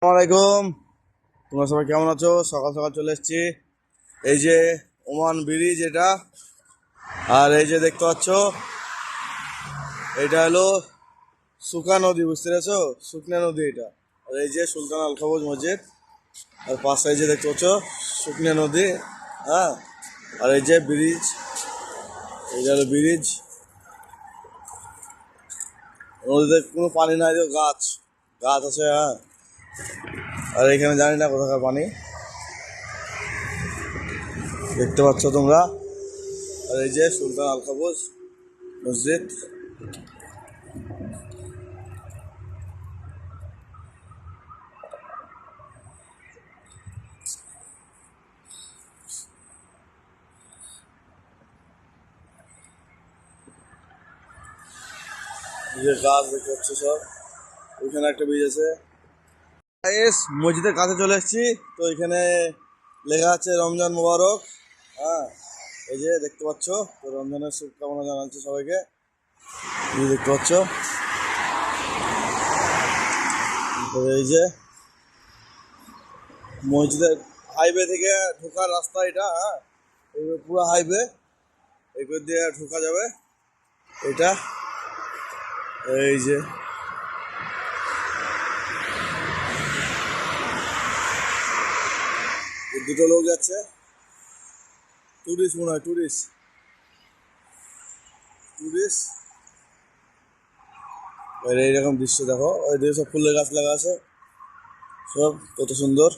আসসালামাইকুম। তোমরা সবাই কেমন আছো? সকাল সকাল চলে এসেছি। এই যে ওমান ব্রিজ এটা, আর এই যে দেখতে পাচ্ছ এটা হলো সুকা নদী, বুঝতে পেরেছো? শুকনা নদী এটা। আর এই যে সুলতান আল কবুজ মসজিদ, আর পাশে এই যে দেখতে পাচ্ছ শুকনা নদী। হ্যাঁ, আর এই যে ব্রিজ, এইটা হলো ব্রিজ। নদীতে কোনো পানি নাই, গাছ গাছ আছে। হ্যাঁ, আর এখানে জানি না কোথাকার পানি, দেখতে পাচ্ছ তোমরা। আর এই যে সুলতান আল কবুজ মসজিদ। এই যে গাছ দেখতে পাচ্ছ সব, ওইখানে একটা ব্রিজ আছে। মসজিদের কাছে চলে এসেছি, তো এখানে লেখা আছে রমজান মোবারক। হ্যাঁ, এই যে দেখতে পাচ্ছ, তো রমজানের শুভকামনা জানাচ্ছি সবাইকে। এই দেখতে পাচ্ছ, এই যে মসজিদের হাইওয়ে থেকে ঢোকার রাস্তা এটা। হ্যাঁ, পুরো হাইওয়ে এই করে দিয়ে ঢোকা যাবে এটা। এই যে দুটো লোক যাচ্ছে, টুরিস্ট মনে হয়, টুরিস্ট। এইরকম দৃশ্য দেখো, ওই দিকে সব ফুলের গাছ লাগা আছে, সব কত সুন্দর।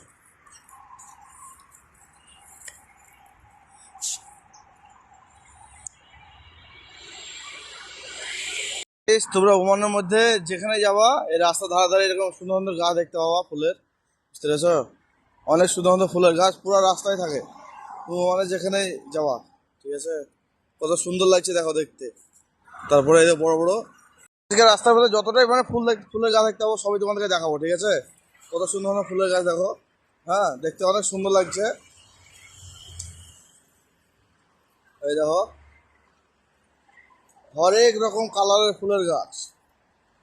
তোমরা ওমানের মধ্যে যেখানে যাবা, এই রাস্তা ধারে ধারে এরকম সুন্দর সুন্দর গাছ দেখতে পাবা ফুলের, বুঝতে পেরেছ? অনেক সুন্দর সুন্দর ফুলের গাছ পুরো রাস্তায় থাকে। মানে যেখানে যাওয়া, ঠিক আছে? কত সুন্দর লাগছে দেখো দেখতে। তারপরে এই যে বড় বড় আজকে রাস্তার মধ্যে যতটাই মানে ফুলের গাছ দেখতে পাবো, সবই তোমাদেরকে দেখাবো, ঠিক আছে? কত সুন্দর সুন্দর ফুলের গাছ দেখো। হ্যাঁ, দেখতে অনেক সুন্দর লাগছে। এই দেখো, হরেক রকম কালারের ফুলের গাছ,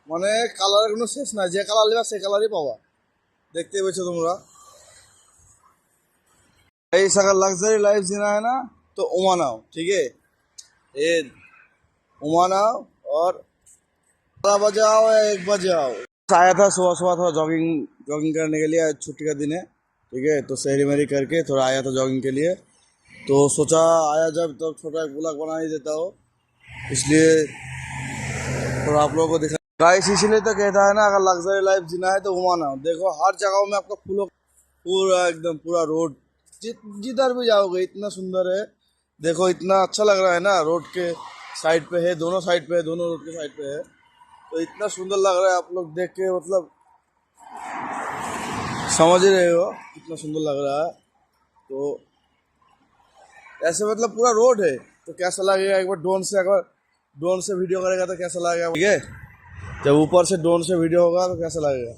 মানে কালারের কোনো শেষ নাই, যে কালার নেবা সে কালারই পাবা। দেখতে পেয়েছো তোমরা? ऐसा अगर लग्जरी लाइफ जीना है ना, तो ओमान आओ, ठीक है? ये ओमान आओ, और 12 बजे आओ या 1 बजे आओ। आया था सुबह सुबह थोड़ा जॉगिंग जॉगिंग करने के लिए, आज छुट्टी का दिन है, ठीक है? तो शहरी मेरी करके थोड़ा आया था जॉगिंग के लिए। तो सोचा आया जब, तो छोटा एक ब्लॉग बना ही देता हो, इसलिए थोड़ा आप लोगों को दिखा। गाइस, इसीलिए तो कहता है ना, अगर लग्जरी लाइफ जीना है तो ओमान आओ। देखो हर जगह में आपको फूलों, पूरा एकदम पूरा रोड, जिधर भी जाओगे इतना सुंदर है। देखो इतना अच्छा लग रहा है ना, रोड के साइड पे है, दोनों साइड पे है, दोनों रोड के साइड पे है। तो इतना सुंदर लग रहा है, आप लोग देख के मतलब समझ ही रहे हो कितना सुंदर लग रहा है। तो ऐसे मतलब पूरा रोड है, तो कैसा लगेगा एक बार ड्रोन से वीडियो करेगा तो कैसा लगेगा, ठीक है? जब ऊपर से ड्रोन से वीडियो होगा तो कैसा लगेगा।